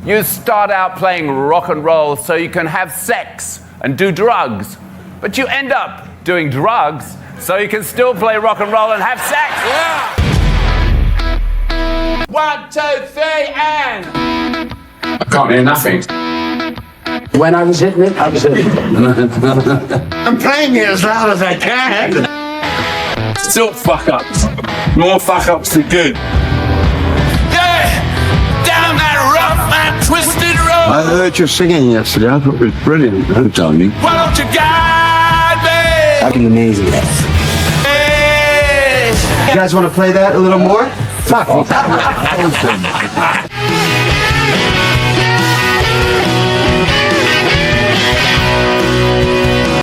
You start out playing rock and roll so you can have sex and do drugs, but you end up doing drugs so you can still play rock and roll and have sex. Yeah. 1, 2, 3, and... I can't hear nothing. When I was hitting it, I was hitting it. I'm playing it as loud as I can. Still fuck-ups. More fuck-ups than good. Down that rough and twisted road. I heard you singing yesterday. I thought it was brilliant, Tony. Why don't you guide me? Fucking amazing. Hey. You guys want to play that a little more? Fuck.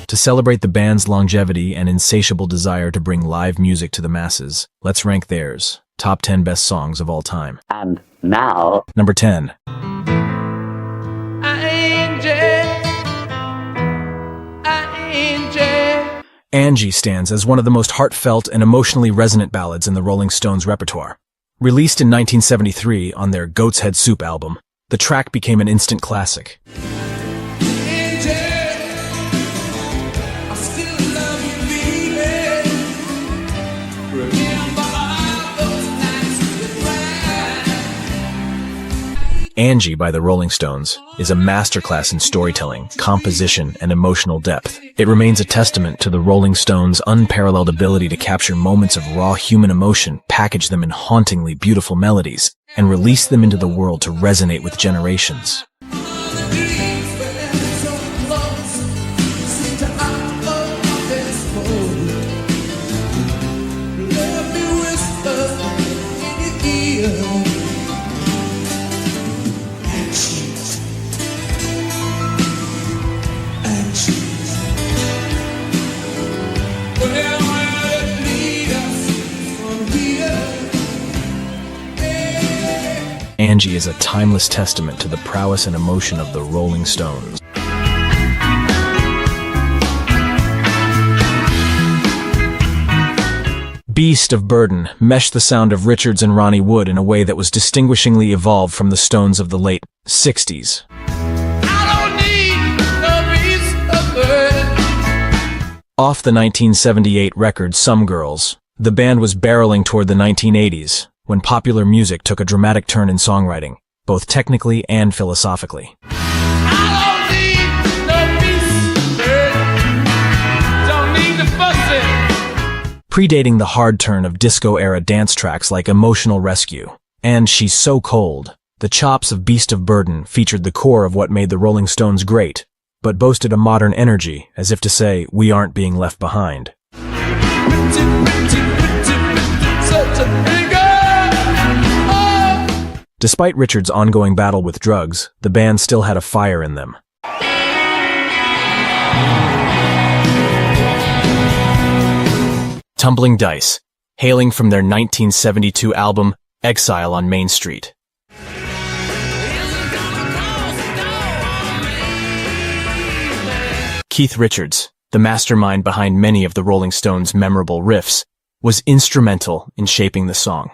To celebrate the band's longevity and insatiable desire to bring live music to the masses, let's rank theirs. Top 10 best songs of all time. And now... Number 10. Angie stands as one of the most heartfelt and emotionally resonant ballads in the Rolling Stones' repertoire. Released in 1973 on their Goat's Head Soup album, the track became an instant classic. Angie by the Rolling Stones is a masterclass in storytelling, composition, and emotional depth. It remains a testament to the Rolling Stones' unparalleled ability to capture moments of raw human emotion, package them in hauntingly beautiful melodies, and release them into the world to resonate with generations. Angie is a timeless testament to the prowess and emotion of the Rolling Stones. Beast of Burden meshed the sound of Richards and Ronnie Wood in a way that was distinguishingly evolved from the Stones of the late 60s. Off the 1978 record Some Girls, the band was barreling toward the 1980s, when popular music took a dramatic turn in songwriting, both technically and philosophically. Predating the hard turn of disco-era dance tracks like Emotional Rescue and She's So Cold, the chops of Beast of Burden featured the core of what made the Rolling Stones great, but boasted a modern energy, as if to say, we aren't being left behind. Despite Richards' ongoing battle with drugs, the band still had a fire in them. Tumbling Dice, hailing from their 1972 album, Exile on Main Street. Keith Richards, the mastermind behind many of the Rolling Stones' memorable riffs, was instrumental in shaping the song.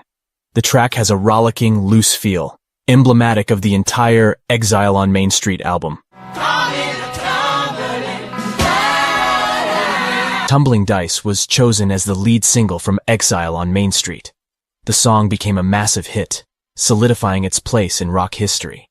The track has a rollicking, loose feel, emblematic of the entire Exile on Main Street album. Tumbling Dice was chosen as the lead single from Exile on Main Street. The song became a massive hit, solidifying its place in rock history.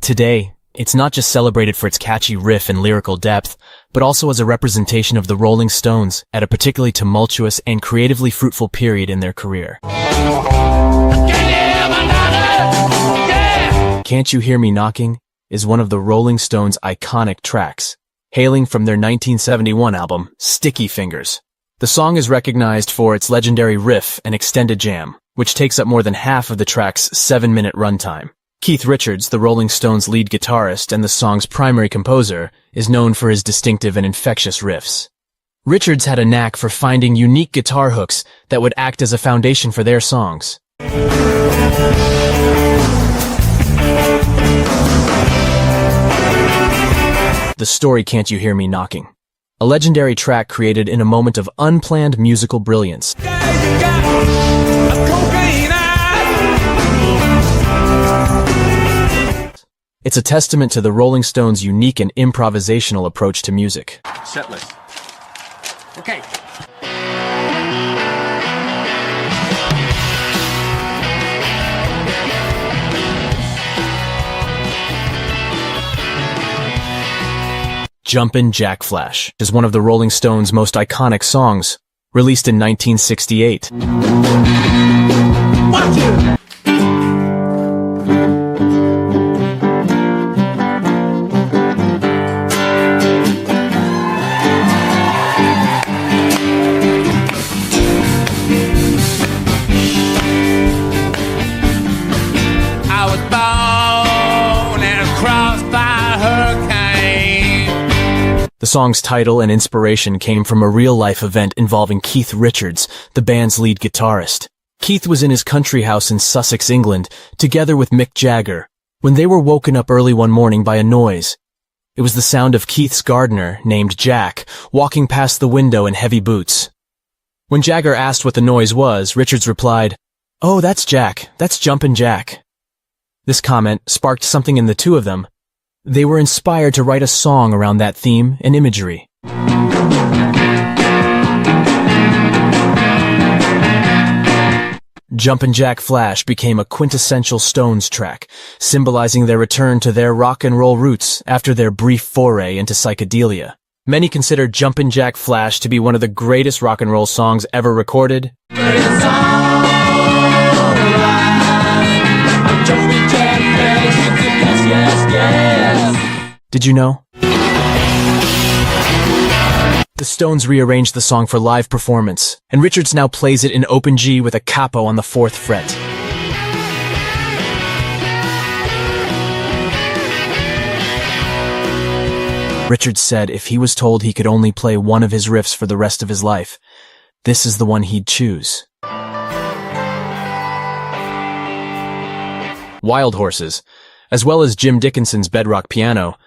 Today, it's not just celebrated for its catchy riff and lyrical depth, but also as a representation of the Rolling Stones at a particularly tumultuous and creatively fruitful period in their career. Can't You Hear Me Knocking is one of the Rolling Stones' iconic tracks, hailing from their 1971 album, Sticky Fingers. The song is recognized for its legendary riff and extended jam, which takes up more than half of the track's 7-minute runtime. Keith Richards, the Rolling Stones' lead guitarist and the song's primary composer, is known for his distinctive and infectious riffs. Richards had a knack for finding unique guitar hooks that would act as a foundation for their songs. The story Can't You Hear Me Knocking a legendary track created in a moment of unplanned musical brilliance. It's a testament to the Rolling Stones' unique and improvisational approach to music. Set list. Okay. Jumpin' Jack Flash is one of the Rolling Stones' most iconic songs, released in 1968. Watch it. I was born and crossed by a hurricane. The song's title and inspiration came from a real-life event involving Keith Richards, the band's lead guitarist. Keith was in his country house in Sussex, England, together with Mick Jagger, when they were woken up early one morning by a noise. It was the sound of Keith's gardener, named Jack, walking past the window in heavy boots. When Jagger asked what the noise was, Richards replied, "Oh, that's Jack. That's Jumpin' Jack." This comment sparked something in the two of them. They were inspired to write a song around that theme and imagery. Jumpin' Jack Flash became a quintessential Stones track, symbolizing their return to their rock and roll roots after their brief foray into psychedelia. Many consider Jumpin' Jack Flash to be one of the greatest rock and roll songs ever recorded. Did you know? The Stones rearranged the song for live performance, and Richards now plays it in open G with a capo on the 4th fret. Richards said if he was told he could only play one of his riffs for the rest of his life, this is the one he'd choose. Wild Horses, as well as Jim Dickinson's bedrock piano,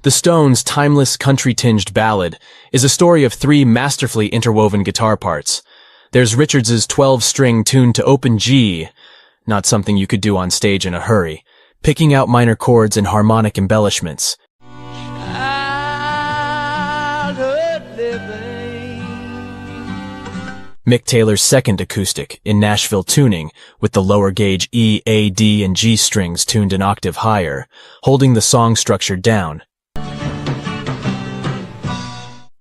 the Stones' timeless country-tinged ballad is a story of 3 masterfully interwoven guitar parts. There's Richards' 12-string tuned to open G, not something you could do on stage in a hurry, picking out minor chords and harmonic embellishments. Mick Taylor's second acoustic in Nashville tuning, with the lower gauge E, A, D, and G strings tuned an octave higher, holding the song structure down.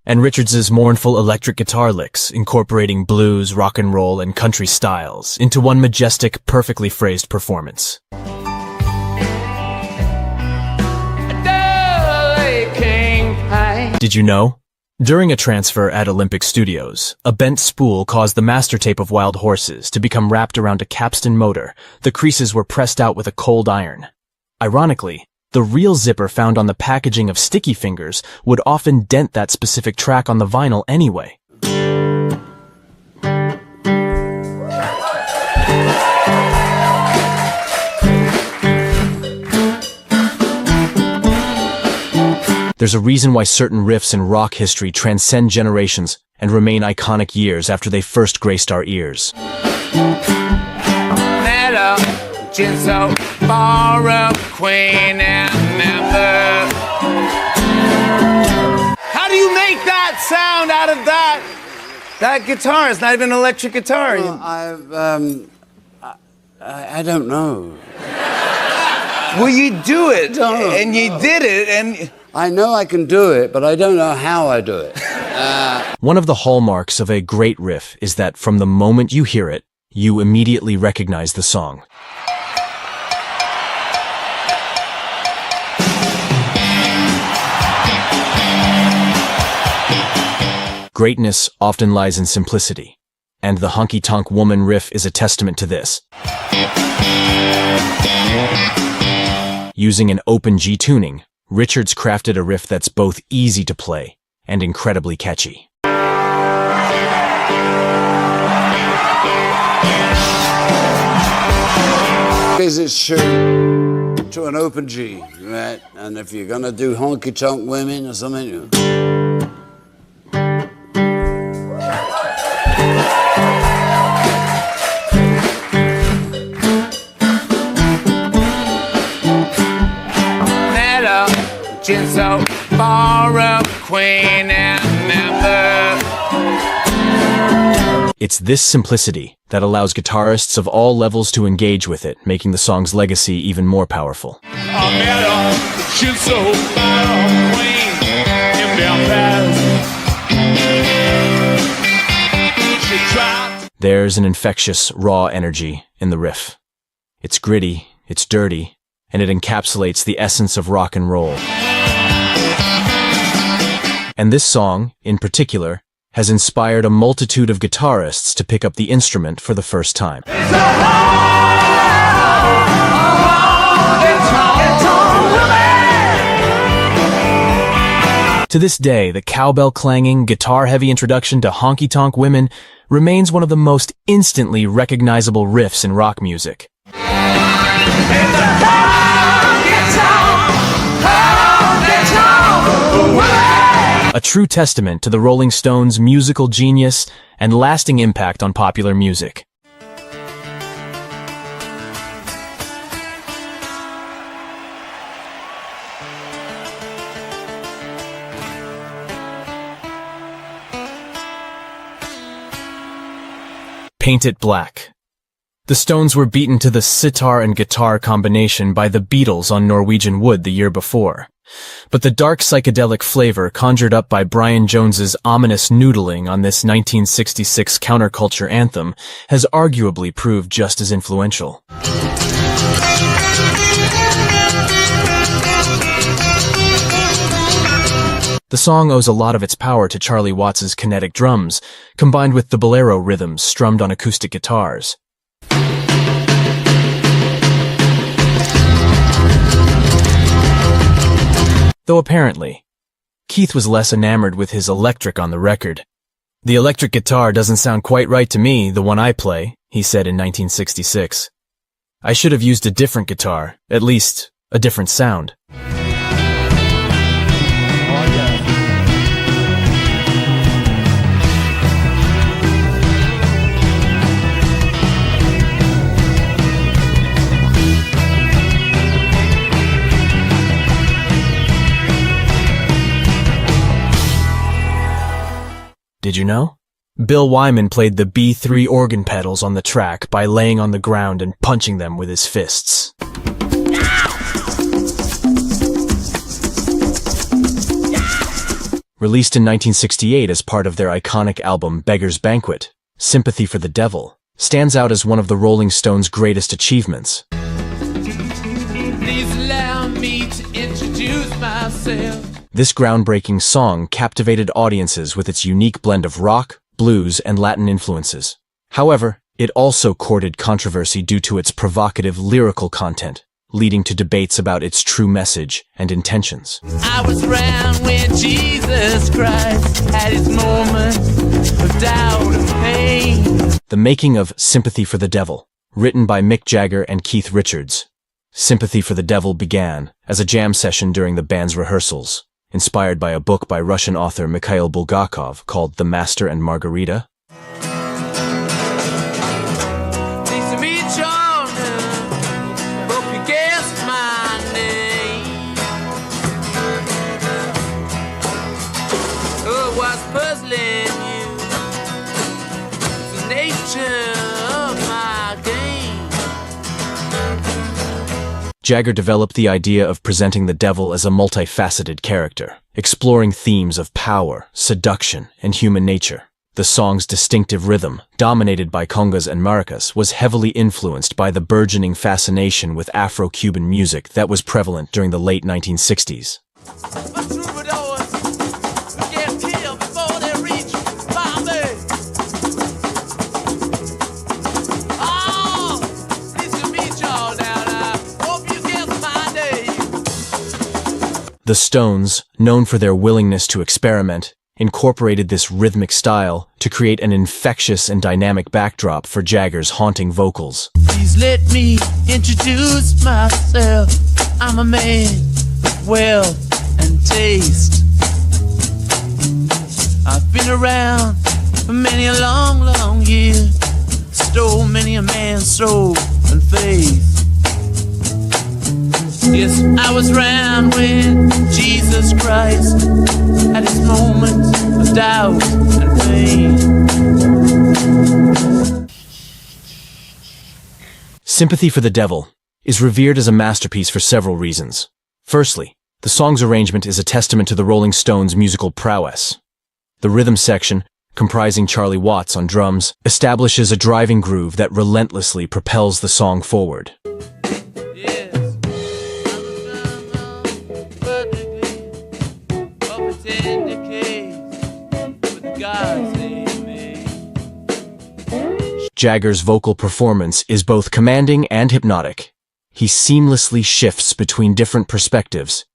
And Richards' mournful electric guitar licks, incorporating blues, rock and roll, and country styles into one majestic, perfectly phrased performance. Did you know? During a transfer at Olympic Studios, a bent spool caused the master tape of Wild Horses to become wrapped around a capstan motor. The creases were pressed out with a cold iron. Ironically, the real zipper found on the packaging of Sticky Fingers would often dent that specific track on the vinyl anyway. There's a reason why certain riffs in rock history transcend generations and remain iconic years after they first graced our ears. How do you make that sound out of that guitar? It's not even an electric guitar. Well, I don't know. Well, you do it, No, and you did it, and... I know I can do it, but I don't know how I do it. One of the hallmarks of a great riff is that from the moment you hear it, you immediately recognize the song. Greatness often lies in simplicity, and the Honky Tonk Woman riff is a testament to this. Using an open G tuning, Richards crafted a riff that's both easy to play and incredibly catchy. Because it's true to an open G, right? And if you're gonna do Honky Tonk Women or something, She's so far up, queen and member. It's this simplicity that allows guitarists of all levels to engage with it, making the song's legacy even more powerful. I met her, she's so far up, queen in Belfast. She tried. There's an infectious, raw energy in the riff. It's gritty, it's dirty, and it encapsulates the essence of rock and roll. And this song, in particular, has inspired a multitude of guitarists to pick up the instrument for the first time. To this day, the cowbell-clanging, guitar-heavy introduction to Honky Tonk Women remains one of the most instantly recognizable riffs in rock music. A true testament to the Rolling Stones' musical genius and lasting impact on popular music. Paint It Black. The Stones were beaten to the sitar and guitar combination by the Beatles on Norwegian Wood the year before. But the dark psychedelic flavor conjured up by Brian Jones's ominous noodling on this 1966 counterculture anthem has arguably proved just as influential. The song owes a lot of its power to Charlie Watts's kinetic drums, combined with the bolero rhythms strummed on acoustic guitars. Though apparently, Keith was less enamored with his electric on the record. "The electric guitar doesn't sound quite right to me, the one I play," he said in 1966. "I should have used a different guitar, at least a different sound." Did you know? Bill Wyman played the B3 organ pedals on the track by laying on the ground and punching them with his fists. Released in 1968 as part of their iconic album Beggar's Banquet, Sympathy for the Devil stands out as one of the Rolling Stones' greatest achievements. Please allow me to introduce myself. This groundbreaking song captivated audiences with its unique blend of rock, blues, and Latin influences. However, it also courted controversy due to its provocative lyrical content, leading to debates about its true message and intentions. I was around when Jesus Christ had his moments of doubt and pain. The making of Sympathy for the Devil, written by Mick Jagger and Keith Richards. Sympathy for the Devil began as a jam session during the band's rehearsals, inspired by a book by Russian author Mikhail Bulgakov called The Master and Margarita. Nice to meet you all now. Hope you guessed my name. Oh, what's puzzling you? It's the nature of my game. Jagger developed the idea of presenting the devil as a multifaceted character, exploring themes of power, seduction, and human nature. The song's distinctive rhythm, dominated by congas and maracas, was heavily influenced by the burgeoning fascination with Afro-Cuban music that was prevalent during the late 1960s. But troubadours get killed before they reach Bombay. Oh, pleased to meet y'all now. I hope you guess my name. The Stones, known for their willingness to experiment, incorporated this rhythmic style to create an infectious and dynamic backdrop for Jagger's haunting vocals. Please let me introduce myself. I'm a man of wealth and taste. I've been around for many a long, long year. Stole many a man's soul and faith. Yes, I was around when Jesus Jesus Christ at his moments of doubt and pain. Sympathy for the Devil is revered as a masterpiece for several reasons. Firstly, the song's arrangement is a testament to the Rolling Stones' musical prowess. The rhythm section, comprising Charlie Watts on drums, establishes a driving groove that relentlessly propels the song forward. Jagger's vocal performance is both commanding and hypnotic. He seamlessly shifts between different perspectives,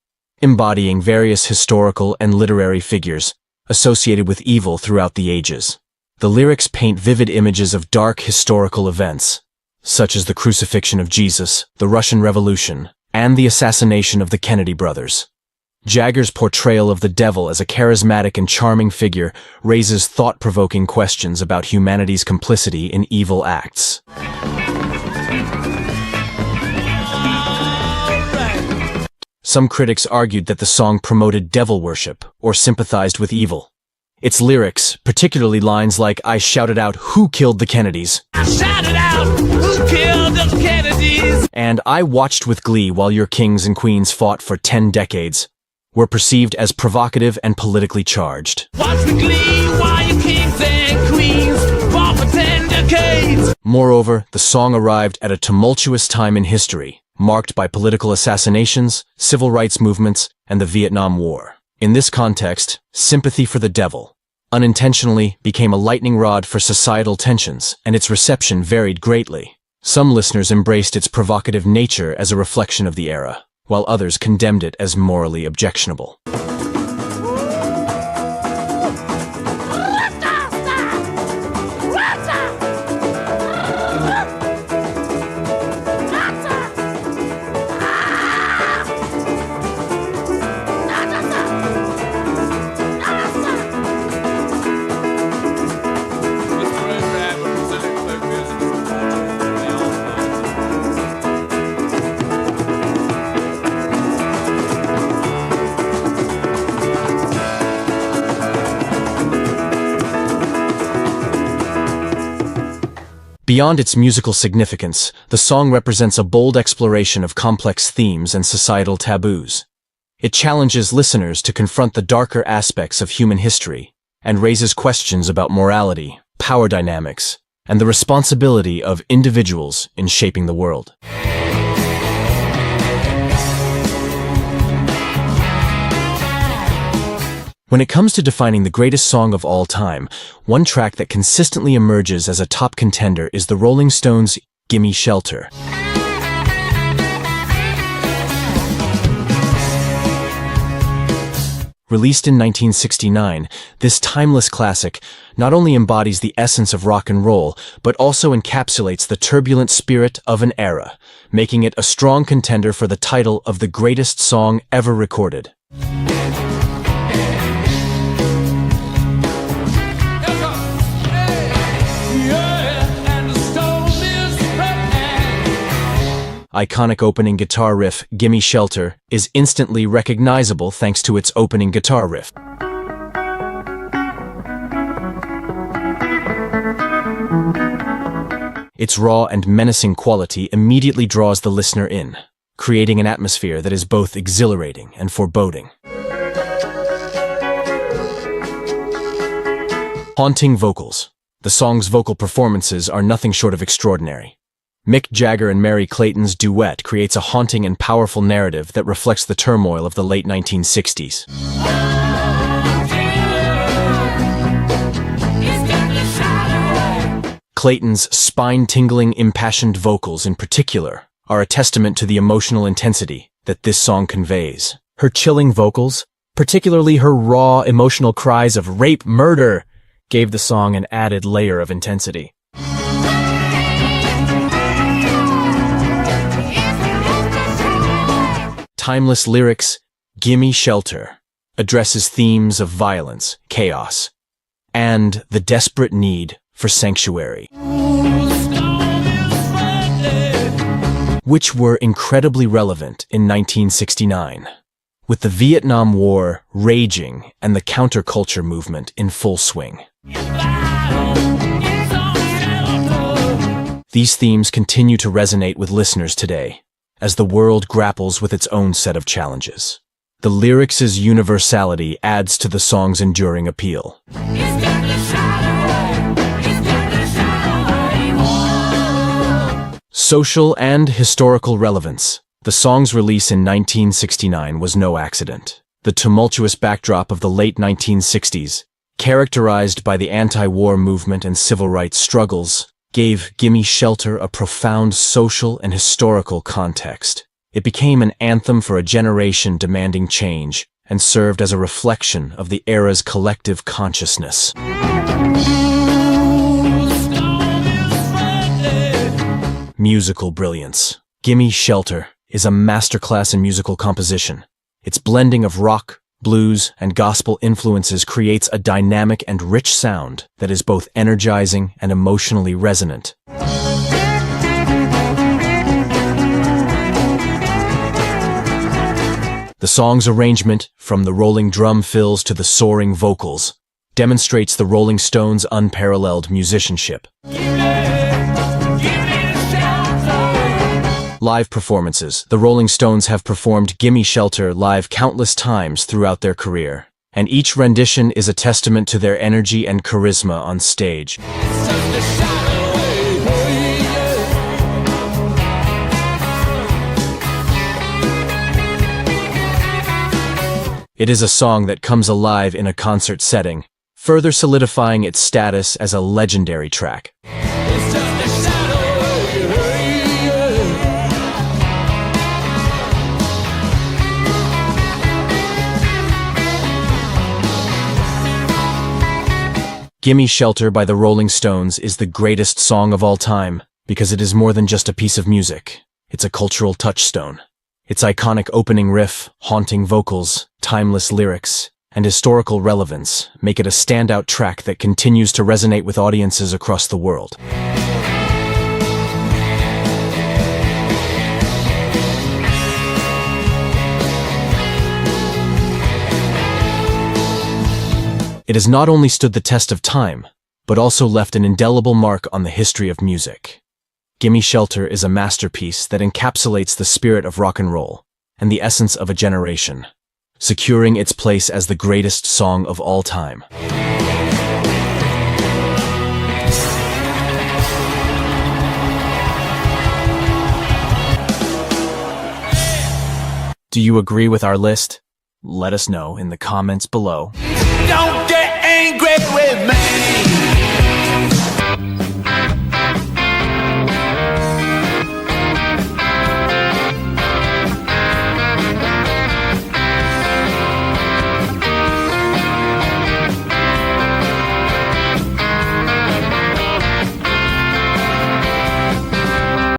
embodying various historical and literary figures associated with evil throughout the ages. The lyrics paint vivid images of dark historical events, such as the crucifixion of Jesus, the Russian Revolution, and the assassination of the Kennedy brothers. Jagger's portrayal of the devil as a charismatic and charming figure raises thought-provoking questions about humanity's complicity in evil acts. Some critics argued that the song promoted devil worship or sympathized with evil. Its lyrics, particularly lines like "I shouted out, who killed the Kennedys?" I shouted out, who killed the Kennedys? And "I watched with glee while your kings and queens fought for 10 decades, were perceived as provocative and politically charged. Watch with glee while your kings and queens fought for 10 decades. Moreover, the song arrived at a tumultuous time in history, marked by political assassinations, civil rights movements, and the Vietnam War. In this context, Sympathy for the Devil unintentionally became a lightning rod for societal tensions, and its reception varied greatly. Some listeners embraced its provocative nature as a reflection of the era, while others condemned it as morally objectionable. Beyond its musical significance, the song represents a bold exploration of complex themes and societal taboos. It challenges listeners to confront the darker aspects of human history and raises questions about morality, power dynamics, and the responsibility of individuals in shaping the world. When it comes to defining the greatest song of all time, one track that consistently emerges as a top contender is the Rolling Stones' Gimme Shelter. Released in 1969, this timeless classic not only embodies the essence of rock and roll, but also encapsulates the turbulent spirit of an era, making it a strong contender for the title of the greatest song ever recorded. Iconic opening guitar riff, Gimme Shelter, is instantly recognizable thanks to its opening guitar riff. Its raw and menacing quality immediately draws the listener in, creating an atmosphere that is both exhilarating and foreboding. Haunting vocals. The song's vocal performances are nothing short of extraordinary. Mick Jagger and Mary Clayton's duet creates a haunting and powerful narrative that reflects the turmoil of the late 1960s. Clayton's spine-tingling, impassioned vocals in particular are a testament to the emotional intensity that this song conveys. Her chilling vocals, particularly her raw, emotional cries of rape, murder, gave the song an added layer of intensity. Timeless lyrics, Gimme Shelter addresses themes of violence, chaos, and the desperate need for sanctuary, which were incredibly relevant in 1969. with the Vietnam War raging and the counterculture movement in full swing. These themes continue to resonate with listeners today, as the world grapples with its own set of challenges. The lyrics' universality adds to the song's enduring appeal. Social and historical relevance. The song's release in 1969 was no accident. The tumultuous backdrop of the late 1960s, characterized by the anti-war movement and civil rights struggles, gave Gimme Shelter a profound social and historical context. It became an anthem for a generation demanding change and served as a reflection of the era's collective consciousness. Musical brilliance. Gimme Shelter is a masterclass in musical composition. Its blending of rock, blues, and gospel influences creates a dynamic and rich sound that is both energizing and emotionally resonant. The song's arrangement, from the rolling drum fills to the soaring vocals, demonstrates the Rolling Stones' unparalleled musicianship. Live performances. The Rolling Stones have performed Gimme Shelter live countless times throughout their career, and each rendition is a testament to their energy and charisma on stage. It is a song that comes alive in a concert setting, further solidifying its status as a legendary track. Gimme Shelter by the Rolling Stones is the greatest song of all time because it is more than just a piece of music. It's a cultural touchstone. Its iconic opening riff, haunting vocals, timeless lyrics, and historical relevance make it a standout track that continues to resonate with audiences across the world. It has not only stood the test of time, but also left an indelible mark on the history of music. Gimme Shelter is a masterpiece that encapsulates the spirit of rock and roll and the essence of a generation, securing its place as the greatest song of all time. Do you agree with our list? Let us know in the comments below. Don't